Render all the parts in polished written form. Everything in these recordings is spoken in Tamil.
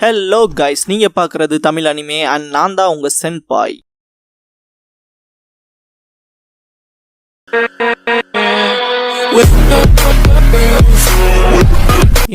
ஹலோ கைஸ், நீங்க பார்க்குறது தமிழ் அனிமே அண்ட் நான் தான் உங்க சென்பாய்.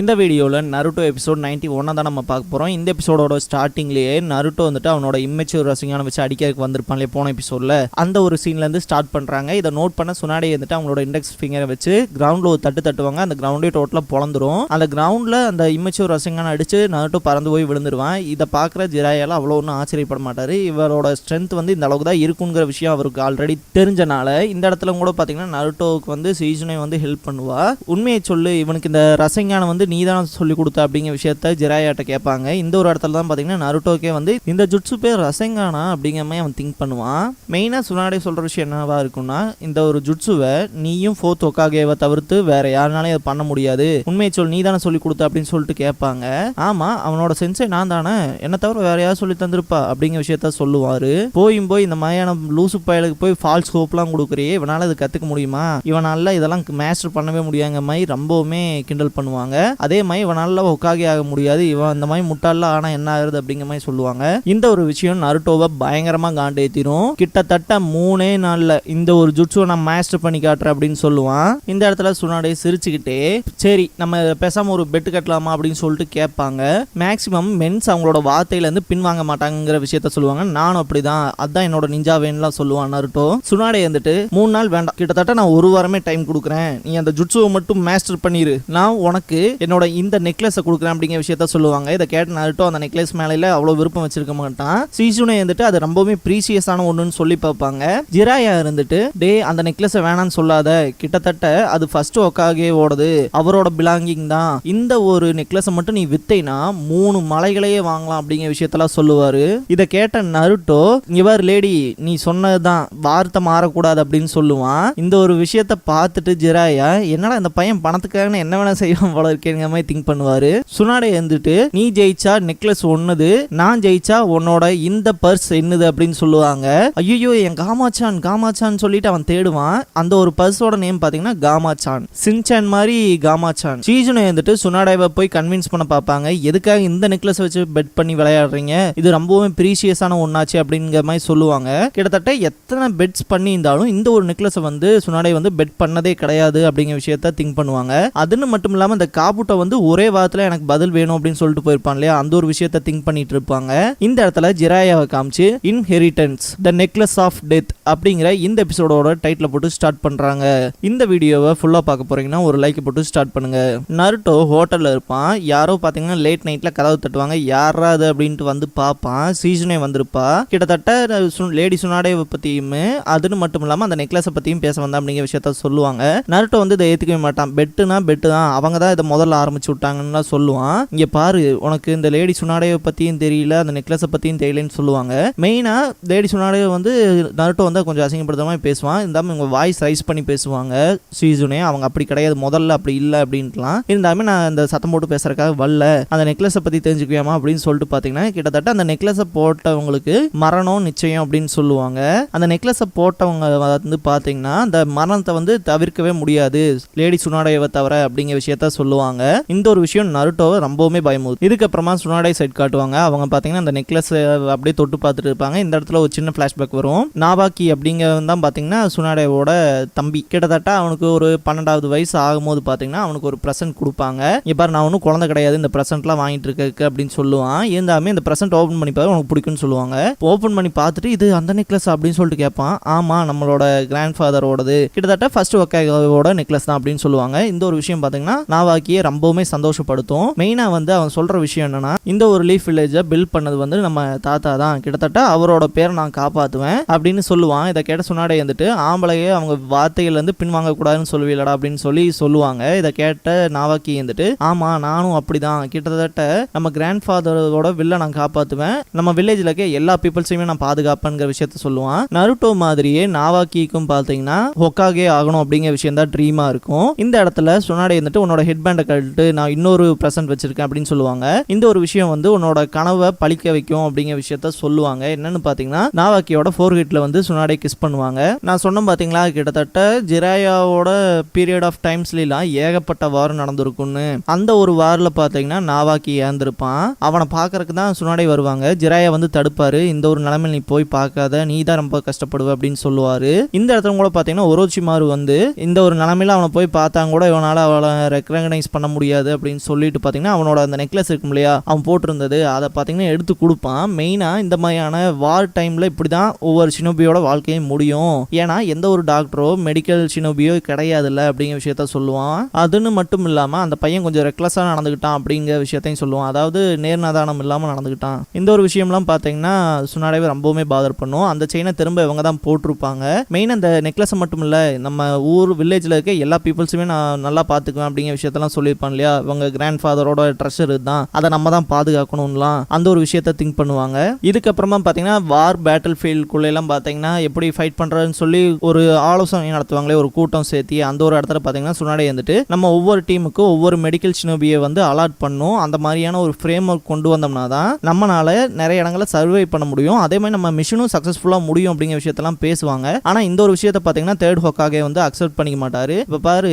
இந்த வீடியோவில் நருட்டோ எபிசோட் 91 தான் நம்ம பார்க்க போகிறோம். இந்த எபிசோடோட ஸ்டார்டிங்லேயே நருட்டோ வந்துட்டு அவனோட இம்மெச்சூர் ரசிங்கான வச்சு அடிக்கிறதுக்கு வந்திருப்பாங்களே போன எபிசோடில், அந்த ஒரு சீன்லேருந்து ஸ்டார்ட் பண்ணுறாங்க. இதை நோட் பண்ண சுனாடே வந்துட்டு அவங்களோட இண்டெக்ஸ் ஃபிங்கரை வச்சு கிரவுண்டில் ஒரு தட்டுவாங்க. அந்த கிரவுண்டே டோட்டலாக பொழந்துரும். அந்த கிரவுண்டில் அந்த இம்மெச்சூர் ரசிங்கான அடித்து நருட்டோ பறந்து போய் விழுந்துருவான். இதை பார்க்குற ஜிராயால் அவ்வளோ ஒன்றும் ஆச்சரியப்பட மாட்டார். இவரோட ஸ்ட்ரென்த் வந்து இந்த அளவுக்கு தான் இருக்குங்கிற விஷயம் அவருக்கு ஆல்ரெடி தெரிஞ்சனால இந்த இடத்துல கூட பார்த்தீங்கன்னா நருட்டோவுக்கு வந்து சீசுனை வந்து ஹெல்ப் பண்ணுவா. உண்மையை சொல்லு, இவனுக்கு இந்த ரசிங்கான வந்து நீ தான் சொல்லி கொடுத்த அப்படிங்கிற விஷயத்த ஜிராயாட்ட கேட்பாங்க. இந்த ஒரு இடத்துல தான் பார்த்தீங்கன்னா நருட்டோக்கே வந்து இந்த ஜுட்சு பேர் ரசங்கானா அப்படிங்கிற மாதிரி அவன் திங்க் பண்ணுவான். மெயினாக சுனாடே சொல்கிற விஷயம் என்னவா இருக்குன்னா, இந்த ஒரு ஜுட்சுவை நீயும் ஃபோர்த் ஒக்காகேவை தவிர்த்து வேற யாருனாலையும் அதை பண்ண முடியாது, உண்மையை சொல் நீ தானே சொல்லி கொடுத்த அப்படின்னு சொல்லிட்டு கேட்பாங்க. ஆமாம், அவனோட சென்சை நான் தானே, என்ன தவிர வேற யாரும் சொல்லி தந்திருப்பா அப்படிங்கிற விஷயத்த சொல்லுவார். போய் இந்த மாதிரியான லூசு பயலுக்கு போய் ஃபால்ஸ் ஹோப்லாம் கொடுக்குறியே, இவனால் இது கற்றுக்க முடியுமா, இவனால் இதெல்லாம் மேஸ்டர் பண்ணவே முடியாங்க மாதிரி ரொம்பவுமே கிண்டல் பண்ணுவாங்க. அதே மாதிரி இவனால ஒக்காகே ஆக முடியாது, இவன் இந்த மாதிரி முட்டாள ஆனா என்ன ஆகுது அப்படிங்கிற மாதிரி சொல்லுவாங்க. இந்த ஒரு விஷயம் நருட்டோவை பயங்கரமா காண்டேத்திரும். கிட்டத்தட்ட 3 நாள்ல இந்த ஒரு ஜுட்சுவை நான் மாஸ்டர் பண்ணி காட்டுறேன் அப்படின்னு சொல்லுவான். இந்த இடத்துல சுனாடே சிரிச்சுக்கிட்டே சரி நம்ம பேசாம ஒரு பெட் கட்டலாமா அப்படின்னு சொல்லிட்டு கேட்பாங்க. மேக்சிமம் மென்ஸ் அவங்களோட வார்த்தையில இருந்து பின்வாங்க மாட்டாங்கிற விஷயத்த சொல்லுவாங்க. நானும் அப்படிதான், அதான் என்னோட நிஞ்சா வேணும்லாம் சொல்லுவான் நருட்டோ. சுனாடே வந்துட்டு 3 நாள் வேண்டாம், கிட்டத்தட்ட நான் 1 வாரமே டைம் கொடுக்குறேன், நீ அந்த ஜுட்சுவை மட்டும் மாஸ்டர் பண்ணிரு, நான் உனக்கு என்னோட இந்த நெக்லஸை கொடுக்குறேன் அப்படிங்கிற விஷயத்த சொல்லுவாங்க. இதை கேட்டு நருட்டோ அந்த நெக்லஸ் மேல அவ்வளோ விருப்பம் வச்சிருக்க மாட்டான். சீசுனை வந்துட்டு அது ரொம்பவே ப்ரீசியஸான ஒன்றுன்னு சொல்லி பார்ப்பாங்க. ஜிராயா இருந்துட்டு டே அந்த நெக்லஸை வேணான்னு சொல்லாத, கிட்டத்தட்ட அது ஃபர்ஸ்ட் ஒக்காகே ஓடுது, அவரோட பிலாங்கிங் தான், இந்த ஒரு நெக்லஸை மட்டும் நீ வித்தைனா 3 மலைகளையே வாங்கலாம் அப்படிங்கிற விஷயத்தெல்லாம் சொல்லுவாரு. இதை கேட்ட நருட்டோ இவர் லேடி நீ சொன்னதுதான், வார்த்தை மாறக்கூடாது அப்படின்னு சொல்லுவான். இந்த ஒரு விஷயத்த பார்த்துட்டு ஜிராயா என்னடா இந்த பையன் பணத்துக்காக என்ன வேணா செய்வான் போல இருக்கேங்க மாதிரி திங்க் பண்ணுவாரு. சுனாடே வந்துட்டு நீ ஜெயிச்சா நெக்லஸ் ஒண்ணுது, நான் ஜெயிச்சா உன்னோட இந்த பர்ஸ் என்னது அப்படின்னு சொல்லுவாங்க. ஐயோ என் காமாச்சான் சொல்லிட்டு அவன் தேடுவான். அந்த ஒரு பர்ஸோட நேம் பாத்தீங்கன்னா காமாச்சான், சின்சான் மாதிரி காமாச்சான். சீசுனை வந்துட்டு சுனாடேவை போய் கன்வின்ஸ் பண்ண பார்ப்பாங்க. எதுக்காக இந்த நெக்லஸ் வச்சு பெட் பண்ணி விளையாடுறீங்க, இது ரொம்பவே ப்ரீசியஸான ஒன்னாச்சு அப்படிங்கிற மாதிரி சொல்லுவாங்க. கிட்டத்தட்ட எத்தனை பெட்ஸ் பண்ணி இருந்தாலும் இந்த ஒரு நெக்லஸை வந்து சுனாடே வந்து பெட் பண்ணதே கிடையாது அப்படிங்கிற விஷயத்த திங்க் பண்ணுவாங்க. அதுன்னு மட்டும் இல்லாம இந்த காபுட்டை வந்து ஒரே வாரத்தில் எனக்கு பதில் வேணும் அப்படின்னு சொல்லிட்டு போயிருப்பான் இல்லையா, அந்த ஒரு விஷயத்தை திங்க் பண்ணிட்டு இருப்பாங்க. இந்த இடத்துல ஜிராயாவை காமிச்சு inheritance the necklace of death அப்படிங்கிற இந்த எபிசோடோட டைட்டில் போட்டு ஸ்டார்ட் பண்றாங்க. இந்த வீடியோவை ஃபுல்லா பார்க்க போறீங்கன்னா ஒரு லைக் போட்டு ஸ்டார்ட் பண்ணுங்க. நருட்டோ ஹோட்டல்ல இருப்பான். யாரோ பாத்தீங்கன்னா லேட் நைட்ல கதவு தட்டுவாங்க. யாரா அது அப்படின்ட்டு வந்து பார்ப்பான். சீசனே வந்திருப்பா. கிட்டத்தட்ட லேடி சுனாடேவை பத்தியும் அதுன்னு மட்டும் இல்லாம அந்த நெக்லஸை பத்தியும் பேச வந்தா அப்படிங்கிற விஷயத்த சொல்லுவாங்க. நருட்டோ வந்து இதை ஏத்துக்கவே மாட்டான். பெட்டுனா பெட்டு தான், அவங்க தான் இதை முதல்ல ஆரம்பிச்சு விட்டாங்கன்னு சொல்லுவான். இங்க பாரு, உனக்கு இந்த லேடி சுனாடேவை பத்தியும் தெரியல, அந்த நெக்லஸை பத்தியும் தெரியலன்னு சொல்லுவாங்க. மெயினா லேடி சுனாடேவை வந்து நருட்டோ வந்து கொஞ்சம் அசிங்கப்படுத்த மாதிரி பேசுவான். இருந்தாலும் இவங்க வாய்ஸ் ரைஸ் பண்ணி பேசுவாங்க. சீசுனே அவங்க அப்படி கிடையாது, முதல்ல அப்படி இல்லை அப்படின்ட்டுலாம். இருந்தாலுமே நான் இந்த சத்தம் போட்டு பேசுறதுக்காக வரல, அந்த நெக்லஸை பத்தி தெரிஞ்சுக்குவேமா அப்படின்னு சொல்லிட்டு பாத்தீங்கன்னா கிட்டத்தட்ட அந்த நெக்லஸை போட்டவங்களுக்கு மரணம் நிச்சயம் அப்படின்னு சொல்லுவாங்க. அந்த நெக்லஸை போட்டவங்க வந்து பாத்தீங்கன்னா அந்த மரணத்தை வந்து தவிர்க்கவே முடியாது லேடி சுனாடேவை தவிர அப்படிங்கிற விஷயத்த சொல்லுவாங்க. இந்த ஒரு விஷயம் நருட்டோவை ரொம்பவுமே பயமுறுது. இதுக்கப்புறமா சுனாடே சைட் காட்டுவாங்க. அவங்க பாத்தீங்கன்னா அந்த நெக்லஸ் அப்படியே தொட்டு பார்த்துட்டு இருப்பாங்க. இந்த இடத்துல ஒரு சின்ன பிளாஷ்பேக் வரும். நாபாக்கி அப்படிங்கிறது தான் பாத்தீங்கன்னா சுனாடேவோட தம்பி. கிட்டத்தட்ட அவனுக்கு ஒரு 12வது வயசு ஆகும்போது பாத்தீங்கன்னா அவனுக்கு ஒரு பிரசன்ட் கொடுப்பாங்க. இங்க பாரு, நான் ஒன்றும் குழந்தை கிடையாது, இந்த பிரசன்ட்லாம் வாங்கிட்டு இருக்க அப்படின்னு சொல்லுவான். இருந்தாலுமே இந்த பிரசன்ட் ஓப்பன் பண்ணி பாரு, உனக்கு பிடிக்கும்னு சொல்லுவாங்க. ஓப்பன் பண்ணி பார்த்துட்டு இது அந்த நெக்லஸ் அப்படின்னு சொல்லிட்டு கேட்பான். ஆமா, நம்மளோட கிராண்ட் ஃபாதரோடது, கிட்டத்தட்ட ஃபர்ஸ்ட் ஒக்காகேவோட நெக்லஸ் தான் அப்படின்னு சொல்லுவாங்க. இந்த ஒரு விஷயம் பாத்தீங்கன்னா நாவாக்கியை ரொம்பவுமே சந்தோஷப்படுத்தும். மெயினா வந்து அவன் சொல்ற விஷயம் என்னன்னா, இந்த ஒரு லீஃப் வில்லேஜை பில்ட் பண்ணது வந்து நம்ம தாத்தா தான், கிட்டத்தட்ட அவரோட பேரை நான் காப்பாத்துவேன் அப்படின்னு சொல்லுவான். இதை கேட்ட சுனாடே வந்துட்டு ஆம்பளையே அவங்க வார்த்தைகள் வந்து பின்வாங்க கூடாதுன்னு சொல்லுவீலடா அப்படின்னு சொல்லுவாங்க. இதை கேட்ட நாவாக்கி வந்துட்டு ஆமா நானும் அப்படிதான், கிட்டத்தட்ட நம்ம கிராண்ட் ஃபாதரோட வில்லை நான் காப்பாத்துவேன், நம்ம வில்லேஜ்ல இருக்க எல்லா பீப்புள்ஸையுமே நான் பாதுகாப்பேங்கிற விஷயத்த சொல்லுவான். நருட்டோ மாதிரியே நாவாக்கிக்கும் பாத்தீங்கன்னா ஹொக்காகே ஆகணும் அப்படிங்கிற விஷயம் தான் ட்ரீமா இருக்கும். இந்த இடத்துல சுனாடே வந்துட்டு உன்னோட ஹெட் பேண்டை கேட்டுட்டு நான் இன்னொரு ப்ரெசன்ட் வச்சிருக்கேன் அப்படின்னு சொல்லுவாங்க. இந்த ஒரு விஷயம் வந்து உன்னோட கனவை பழிக்க வைக்கும் அப்படிங்கிற விஷயத்த சொல்லுவாங்க. என்னன்னு பாத்தீங்கன்னா நாவாக்கியோட ஃபோர்ஹெட்ல வந்து சுனாடே கிஸ் பண்ணுவாங்க. நான் சொன்னேன் பாத்தீங்களா, கிட்டத்தட்ட ஜிராயாவோட பீரியட் ஆஃப் டைம்ஸ்லாம் ஏகப்பட்ட வார் நடந்திருக்கும்னு. அந்த ஒரு வார்ல பாத்தீங்கன்னா நாவாக்கி இறந்திருப்பான். அவனை பாக்குறதுக்கு தான் சுனாடே வருவாங்க. ஜிராயா வந்து தடுப்பாரு. இந்த ஒரு நிலைமையில் நீ போய் பார்க்காத, நீ தான் ரொம்ப கஷ்டப்படுவ அப்படின்னு சொல்லுவாரு. இந்த இடத்துல கூட பாத்தீங்கன்னா ஒரோச்சிமாரு வந்து இந்த ஒரு நிலைமையில அவனை போய் பார்த்தாங்க கூட இவனால அவளை ரெக்கக்னைஸ் பண்ண முடியாது அப்படின்னு சொல்லிட்டு பாத்தீங்கன்னா அவனோட அந்த நெக்லஸ் இருக்கும் இல்லையா, அவன் போட்டிருந்தது, அதை பாத்தீங்கன்னா எடுத்து கொடுப்பான். மெயினா இந்த மாதிரியான வார் டைம்ல இப்படிதான் ஒவ்வொரு ஷினோபியோட வாழ்க்கையும் முடியும். ஏன்னா எந்த ஒரு டாக்டரோ மெடிக்கல் ஷினோபியோ கிடையாதுல்ல அப்படிங்கிற விஷயத்த சொல்லுவான். அதுன்னு மட்டும் இல்லாம அந்த பையன் கொஞ்சம் ரெக்லஸா நடந்துகிட்டான் அப்படிங்கிற விஷயத்தையும் சொல்லுவான். அதாவது நேர்நாதானம் இல்லாம நடந்துகிட்டான். இந்த ஒரு விஷயம்லாம் பாத்தீங்கன்னா சுனாடேவை ரொம்பவுமே பாதர் பண்ணும். அந்த செயினை திரும்ப இவங்க தான் போட்டிருப்பாங்க. மெயின் அந்த நெக்லஸ் மட்டும் இல்ல, நம்ம ஊர் வில்லேஜ்ல இருக்க எல்லா பீப்புள்ஸுமே நான் நல்லா பாத்துக்குவேன் அப்படிங்கிற விஷயத்தெல்லாம் சொல்லியிருப்பான் இல்லையா. இவங்க கிராண்ட் ஃபாதரோட ட்ரெஷர் தான், அதை நம்ம தான் பாதுகாக்கணும்லாம் அந்த ஒரு விஷயத்த திங்க் பண்ணுவாங்க. இதுக்கப்புறமா பாத்தீங்கன்னா வார் பேட்டில் ஃபீல்டுக்குள்ள எல்லாம் பாத்தீங்கன்னா எப்படி ஃபைட் பண்றதுன்னு சொல்லி ஒரு ஆலோசனை நடத்துவாங்களே, ஒரு கூட்டம் சேர்த்தி. அந்த ஒரு இடத்துல பாத்தீங்கன்னா சுனாடே வந்துட்டு நம்ம ஒவ்வொரு டீமுக்கும் ஒவ்வொரு மெடிக்கல் ஷினோபியை வந்து அலாட் பண்ணும். அந்த மாதிரியான ஒரு ஃப்ரேம் ஒர்க் கொண்டு வந்தோம்னா தான் நம்மளால நிறைய இடங்களை சர்வை பண்ண முடியும். அதே மாதிரி நம்ம மிஷனும் சக்சஸ்ஃபுல்லா முடியும் அப்படிங்கிற விஷயத்தெல்லாம் பேசுவாங்க. ஆனா இந்த ஒரு விஷயத்தை பாத்தீங்கன்னா தேர்ட் ஹோக்காகே வந்து அக்செப்ட் பண்ணிக்க மாட்டாரு. இப்ப பாரு,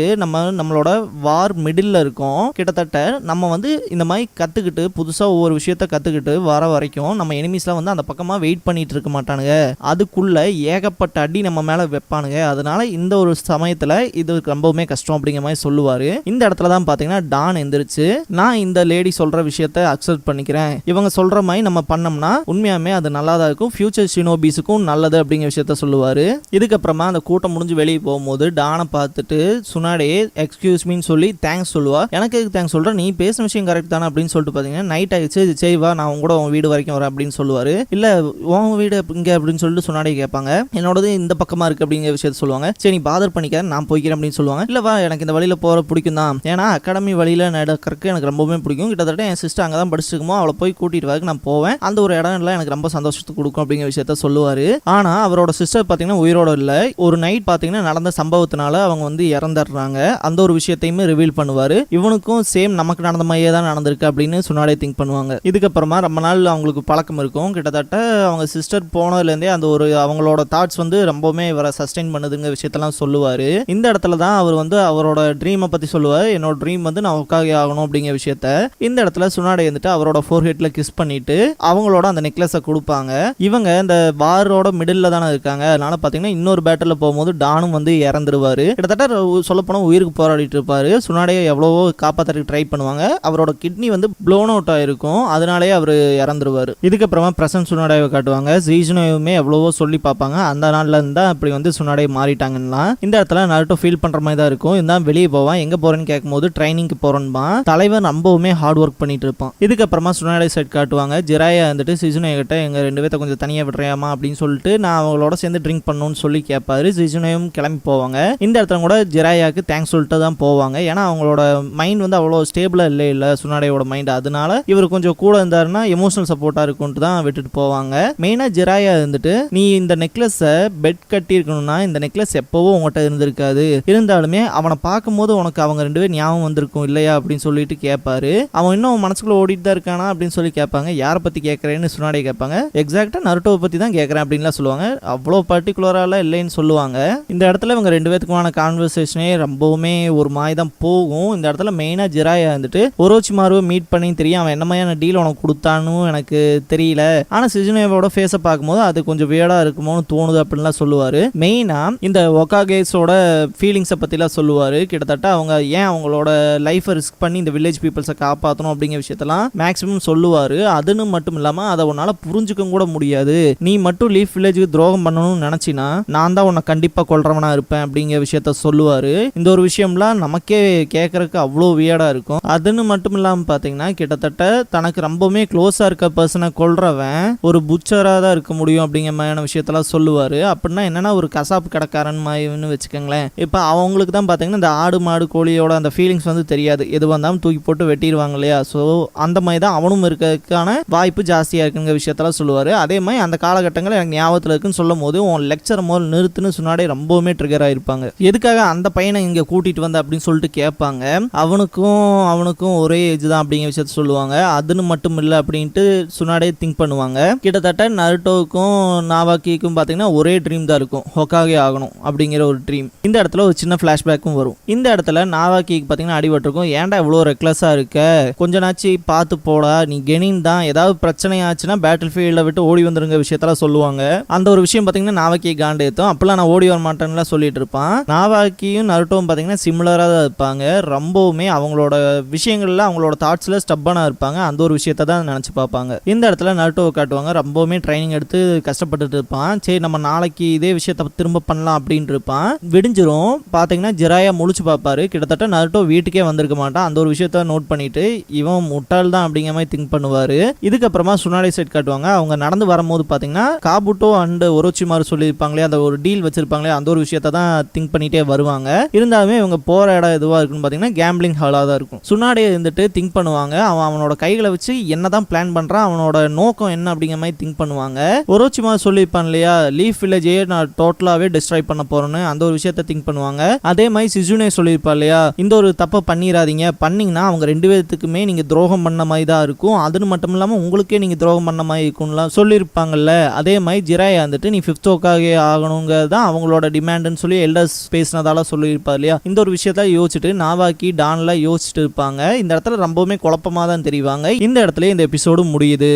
நம்மளோட வார் மிடில் இருக்கோம். கிட்டத்தட்ட நம்ம வந்து இந்த மாதிரி கத்துக்கிட்டு புதுசா ஒவ்வொரு விஷயத்த கத்துக்கிட்டு வர வரைக்கும் நம்ம எனிமீஸ்லாம் வந்து அந்த பக்கமா வெயிட் பண்ணிட்டு இருக்க மாட்டானுங்க. அதுக்குள்ள ஏகப்பட்ட அடி நம்ம மேல வைப்பானுங்க. அதனால இந்த ஒரு சமயத்துல இது ரொம்பவுமே கஷ்டம் அப்படிங்கிற மாதிரி சொல்லுவாரு. இந்த இடத்துல தான் பாத்தீங்கன்னா டான் எந்திரிச்சு நான் இந்த லேடி சொல்ற விஷயத்த அக்செப்ட் பண்ணிக்கிறேன், இவங்க சொல்ற மாதிரி நம்ம பண்ணோம்னா உண்மையாமே அது நல்லா தான் இருக்கும், ஃபியூச்சர் ஷினோபிஸுக்கும் நல்லது அப்படிங்கிற விஷயத்த சொல்லுவாரு. இதுக்கப்புறமா அந்த கூட்டம் முடிஞ்சு வெளியே போகும்போது டானை பார்த்துட்டு சுனாடே எக்ஸ்கியூஸ் மீன்னு சொல்லி தேங்க்ஸ் சொல்லுவா. எனக்கு எதுக்கு தேங்க்ஸ் சொல்ற, நீ பேசின விஷயம் கரெக்ட் தானே அப்படின்னு சொல்லிட்டு பாத்தீங்கன்னா நைட் ஆயிடுச்சு, செய்வா நான் உங்க கூட உன் வீடு வரைக்கும் வரேன் அப்படின்னு சொல்லுவாரு. இல்ல உன் வீடு இங்க அப்படின்னு சொல்லிட்டு சுனாடே கேட்பாங்க. என்னோடது இந்த பக்கமா இருக்கு அப்படிங்கிற விஷயத்த சொல்லுவாங்க. சரி நீ பாதர் பண்ணிக்க, நான் போய்க்கிறேன் அப்படின்னு சொல்லுவாங்க. இல்ல வா, எனக்கு இந்த வழியில போற பிடிக்கும் தான், ஏன்னா அகாடமி வழியில நடக்கிறதுக்கு எனக்கு ரொம்பவே பிடிக்கும். கிட்டத்தட்ட என் சிஸ்டர் அங்கதான் படிச்சுருக்கோம், அவளை போய் கூட்டிட்டு வரக்கு நான் போவேன். அந்த ஒரு இடம் எல்லாம் எனக்கு ரொம்ப சந்தோஷத்தை கொடுக்கும் அப்படிங்கிற விஷயத்த சொல்லுவாரு. ஆனா அவரோட சிஸ்டர் பாத்தீங்கன்னா உயிரோட இல்ல. ஒரு நைட் பாத்தீங்கன்னா நடந்த சம்பவத்தினால அவங்க வந்து இறந்துடுறாங்க. அந்த ஒரு விஷயத்தையுமே ரிவீல் பண்ணுவாரு. இவனுக்கும் சேம் நமக்கு நடந்த மாதிரியே தான் நடந்திருக்கு அப்படின்னு சுனாடே திங்க் பண்ணுவாங்க. இதுக்கப்புறமா ரொம்ப நாள் அவங்களுக்கு பழக்கம் இருக்கும். கிட்டத்தட்ட அவங்க சிஸ்டர் போனதுல இருந்தே அந்த ஒரு அவங்களோட தாட்ஸ் வந்து ரொம்பவுமே இவரை சஸ்டெயின் பண்ணுதுங்க விஷயத்தெல்லாம் சொல்லுவாரு. இந்த இடத்துல தான் அவர் வந்து அவரோட ட்ரீமை பத்தி சொல்லுவாரு. என்னோட ட்ரீம் வந்து நான் ஒக்காகே ஆகணும் அப்படிங்கிற விஷயத்த. இந்த இடத்துல சுனாடே வந்துட்டு அவரோட ஃபோர்ஹெட்ல கிஸ் பண்ணிட்டு அவங்களோட அந்த நெக்லஸை கொடுப்பாங்க. இவங்க இந்த வாரோட மிடில் தானே இருக்காங்க. அதனால பாத்தீங்கன்னா இன்னொரு பேட்டில் போகும்போது டானும் வந்து இறந்துருவாரு. கிட்டத்தட்ட சொல்ல போனா உயிருக்கு போராடிட்டு இருப்பாரு. சுனாடே எவ்வளவோ காப்பாத்துறதுக்கு ட்ரை பண்ணுவாங்க. அவரோட கிட்னி வந்து ப்ளோன் அவுட் ஆயிருக்கும். அதனாலேயே அவர் இறந்துருவாரு. இதுக்கப்புறமா பிரசன்ட் சுனாடேவை காட்டுவாங்க. ஜீஜுனோவுமே எவ்வளவோ சொல்லி பார்ப்பாங்க. அந்த நாள்ல இருந்தா அப்படி வந்து சுனாடே மாறிட்டாங்கன்னா இந்த இடத்துல நருட்டோ ஃபீல் பண்ற மாதிரி தான் இருக்கும். இருந்தாலும் வெளியே போவான். எங்க போறேன்னு கேட்கும்போது ட்ரைனிங்க்கு போறேன்பா. தலைவர் ரொம்பவுமே ஹார்ட் ஒர்க் பண்ணிட்டு இருப்பான். இதுக்கப்புறமா சுனாடே சைட் காட்டுவாங்க. ஜிராயா வந்துட்டு சிஜுனோ கிட்ட எங்க ரெண்டு பேர்த்த கொஞ்சம் தனியா விடுறியாமா அப்படின்னு சொல்லிட்டு நான் அவங்களோட சேர்ந்து ட்ரிங்க் பண்ணணும்னு சொல்லி கேட்பாரு. சிஜுனோயும் கிளம்பி போவாங்க. இந்த இடத்துல கூட ஜிராயாக்கு தேங்க்ஸ் சொல்லிட்டு தான் போவாங்க. ஏன்னா அவங்களோட மைண்ட் வந்து அவ்வளோ ஸ்டேபிளா இல்ல சுனாடேயோட மைண்ட். அதனால இவர் கொஞ்சம் கூட இருந்தாருன்னா எமோஷனல் சப்போர்ட்டா இருக்கும்ட்டு தான் விட்டுட்டு போவாங்க. மெயினா ஜிராயா இருந்துட்டு நீ இந்த நெக்லஸை பெட் கட்டி இருக்கணும்னா இந்த நெக்லஸ் எப்பவோ உங்ககிட்ட இருந்திருக்காது, இருந்தாலுமே அவனை பார்க்கும்போது உனக்கு அவங்க ரெண்டு பேரும் ஞாபகம் வந்திருக்கும் இல்லையா அப்படின்னு சொல்லிட்டு கேட்பாரு. அவன் இன்னும் மனசுக்குள்ள ஓடிட்டு தான் இருக்கானா அப்படின்னு சொல்லி கேட்பாங்க. யாரை பத்தி கேட்கறேன்னு சுனாடே கேட்பாங்க. எக்ஸாக்டா நருட்டோவை பத்தி தான் கேட்கறேன் அப்படின்லாம் சொல்லுவாங்க. அவ்வளோ பர்டிகுலராலாம் இல்லைன்னு சொல்லுவாங்க. இந்த இடத்துல இவங்க ரெண்டு பேத்துக்குமான கான்வர்சேஷனே ரொம்பவுமே ஒரு மாதிரி தான் போகும். இந்த இடத்துல மெயினா ஜிராயா வந்துட்டு ஒரோச்சிமாருவை மீட் பண்ணி தெரியும் அவன் என்ன மாதிரியான டீல் உனக்கு கொடுத்தான்னு எனக்கு தெரியல, ஆனா சிஜுனோவோட ஃபேஸை பார்க்கும்போது அது கொஞ்சம் வியர்டா இருக்குமோன்னு தோணுது அப்படின்லாம் சொல்லுவாரு. மெயினா இந்த ஒகாகேஸோட ஃபீலிங்ஸை பத்திலாம் சொல்லுவாரு. கிட்டத்தட்ட அவங்க ஏன் அவங்களோட லைஃபை ரிஸ்க் பண்ணி இந்த வில்லேஜ் பீப்புள்ஸை காப்பாற்றணும் அப்படிங்கிற விஷயத்தெல்லாம் மேக்ஸிமம் சொல்லுவாரு. அதுன்னு மட்டும் இல்லாம அதை உன்னால புரிஞ்சுக்க கூட முடியாது, நீ மட்டும் லீஃப் வில்லேஜுக்கு துரோகம் பண்ணணும்னு நினைச்சினா நான் தான் உன்னை கண்டிப்பா கொல்றவனா இருப்பேன் அப்படிங்கிற விஷயத்த சொல்லுவாரு. இந்த ஒரு விஷயம்லாம் நமக்கே கேட்கறதுக்கு அவ்வளோ வியர்டா இருக்கும். அதுன்னு மட்டும் இல்லாம பாத்தீங்கன்னா கிட்டத்தட்ட தனக்கு ரொம்பவுமே க்ளோஸா இருக்க பர்சனை கொல்றவன் ஒரு புச்சரா தான் இருக்க முடியும் அப்படிங்கிற மாதிரியான விஷயத்தெல்லாம் சொல்லுவாரு. அப்படின்னா என்னன்னா ஒரு கசாப்பு கடைக்காரன் மாதிரின்னு வச்சுக்கோங்களேன். இப்போ அவங்களுக்கு தான் பாத்தீங்கன்னா இந்த ஆடு மாடு கோழியோட அந்த ஃபீலிங்ஸ் வந்து தெரியாது, எது வந்தாலும் தூக்கி போட்டு வெட்டிடுவாங்க இல்லையா. ஸோ அந்த மாதிரி தான் அவனும் இருக்கிறதுக்கான வாய்ப்பு ஜாஸ்தியா இருக்குங்கிற விஷயத்தெல்லாம் சொல்லுவாரு. அதே மாதிரி அந்த காலகட்டங்கள் எனக்கு ஞாபகத்தில் இருக்குன்னு சொல்லும் போது உன் லெக்சர் முதல் நிறுத்துன்னு சொன்னாடே ரொம்பவுமே ட்ரிகர் ஆயிருப்பாங்க. எதுக்காக அந்த பையனை இங்க கூட்டிட்டு வந்த அப்படின்னு சொல்லிட்டு கேட்பாங்க. அவனுக்கும் ஒரே ஏஜ் தான் அப்படிங்கிற விஷயத்த சொல்லுவாங்க. அதுன்னு மட்டும் இல்லை அப்படின்ட்டு சுனாடே திங்க் பண்ணுவாங்க. கிட்டத்தட்ட நருட்டோவுக்கும் நாவாக்கிக்கும் பார்த்தீங்கன்னா ஒரே ட்ரீம் தான் இருக்கும், ஹொக்காகே ஆகணும் அப்படிங்கிற ஒரு ட்ரீம். இந்த இடத்துல ஒரு சின்ன ஃப்ளாஷ்பேக்கும் வரும். இந்த இடத்துல நாவாக்கிக்கு பார்த்தீங்கன்னா அடிபட்டிருக்கும். ஏன்டா இவ்வளோ ரெக்லஸாக இருக்க, கொஞ்ச நாச்சு பார்த்து போடா, நீ கெனின் தான், ஏதாவது பிரச்சனை ஆச்சுன்னா பேட்டில் ஃபீல்டை விட்டு ஓடி வந்துருங்க விஷயத்தெல்லாம் சொல்லுவாங்க. அந்த ஒரு விஷயம் பார்த்தீங்கன்னா நாவாக்கி காண்டு ஏற்றும். அப்பெல்லாம் நான் ஓடி வர மாட்டேன்னுலாம் சொல்லிட்டு இருப்பான். நாவாக்கியும் நருட்டோவும் பார்த்தீங்கன்னா சிமிலராக தான் இருப்பாங்க. ரொம்பவுமே அவங்களோட விஷயங்கள்ல அவங்களோட தாட்ஸ்ல ஸ்டப்பானா இருப்பாங்க. அந்த ஒரு விஷயத்தை தான் நினைச்சு பார்ப்பாங்க. இந்த இடத்துல நருட்டோவை காட்டுவாங்க. ரொம்பவுமே ட்ரைனிங் எடுத்து கஷ்டப்பட்டுட்டு இருப்பான். சரி நம்ம நாளைக்கு இதே விஷயத்த திரும்ப பண்ணலாம் அப்படின்னு இருப்பான். விடிஞ்சிரும். பார்த்தீங்கன்னா ஜிராயா முழிச்சு பார்ப்பாரு. கிட்டத்தட்ட நருட்டோ வீட்டுக்கே வந்திருக்க மாட்டான். அந்த ஒரு விஷயத்த நோட் பண்ணிட்டு இவன் முட்டாள் தான் அப்படிங்கிற மாதிரி திங்க் பண்ணுவாரு. இதுக்கப்புறமா சுனாடே சைட் காட்டுவாங்க. அவங்க நடந்து வரும்போது பார்த்தீங்கன்னா காபுட்டோ அண்ட் ஒரோச்சிமாரு சொல்லியிருப்பாங்களே, அந்த ஒரு டீல் வச்சிருப்பாங்களே, அந்த ஒரு விஷயத்த தான் திங்க் பண்ணிட்டே வருவாங்க. இருந்தாலுமே இவங்க போற இடம் எதுவா இருக்குன்னு பார்த்தீங்கன்னா கேம்பிளிங் ஹாலாக தான் இருக்கும். சுனாடே இருந்துட்டு திங்க் பண்ணுவாங்க. அவனோட கைகளை வச்சு என்னதான் பிளான் பண்றான், அவனோட நோக்கம் என்ன அப்படிங்கிற மாதிரி திங்க் பண்ணுவாங்க. ஒரோச்சிமாரு சொல்லியிருப்பான் இல்லையா, லீஃப் வில்லேஜையே நான் டோட்டலாவே டிஸ்ட்ராய் பண்ண போறேன்னு, அந்த ஒரு விஷயத்த திங்க் பண்ணுவாங்க. அதே மாதிரி சிசுனே சொல்லியிருப்பா இல்லையா, இந்த ஒரு தப்பை பண்ணிடாதீங்க, பண்ணீங்கன்னா அவங்க ரெண்டு பேர்த்துக்குமே நீங்க துரோகம் பண்ண மாதிரி தான் இருக்கும், அதுன்னு மட்டும் இல்லாம உங்களுக்கே நீங்க துரோகம் பண்ண மாதிரி இருக்கும்லாம் சொல்லியிருப்பாங்கல்ல. அதே மாதிரி ஜிராயா வந்துட்டு நீ ஃபிஃப்த் ஹோக்காகே ஆகணுங்கிறது தான் அவங்களோட டிமாண்டுன்னு சொல்லி எல்டர்ஸ் பேசினதால சொல்லியிருப்பா இல்லையா. இந்த ஒரு விஷயத்த யோசிச்சுட்டு நாவாக்கி டான்ல யோசிச்சுட்டு இருப்பாங்க. இந்த இடத்துல ரொம்பவுமே குழப்பமா தான் தெரிவாங்க. இந்த இடத்துல இந்த எபிசோடு முடியுது.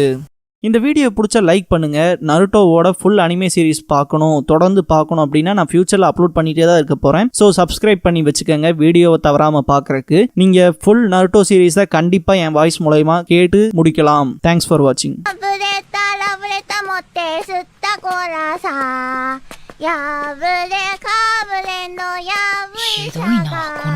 இந்த வீடியோ பிடிச்ச லைக் பண்ணுங்க. நருட்டோவோட ஃபுல் அனிமே சீரிஸ் பார்க்கணும், தொடர்ந்து பார்க்கணும் அப்படின்னா நான் ஃபியூச்சரில் அப்லோட் பண்ணிட்டே தான் இருக்க போறேன். ஸோ சப்ஸ்கிரைப் பண்ணி வச்சுக்கோங்க வீடியோவை தவறாம பார்க்கறதுக்கு. நீங்க ஃபுல் நருட்டோ சீரிஸை கண்டிப்பா என் வாய்ஸ் மூலமா கேட்டு முடிக்கலாம். தேங்க்ஸ் ஃபார் வாட்சிங். 破れかぶれのやぶいさが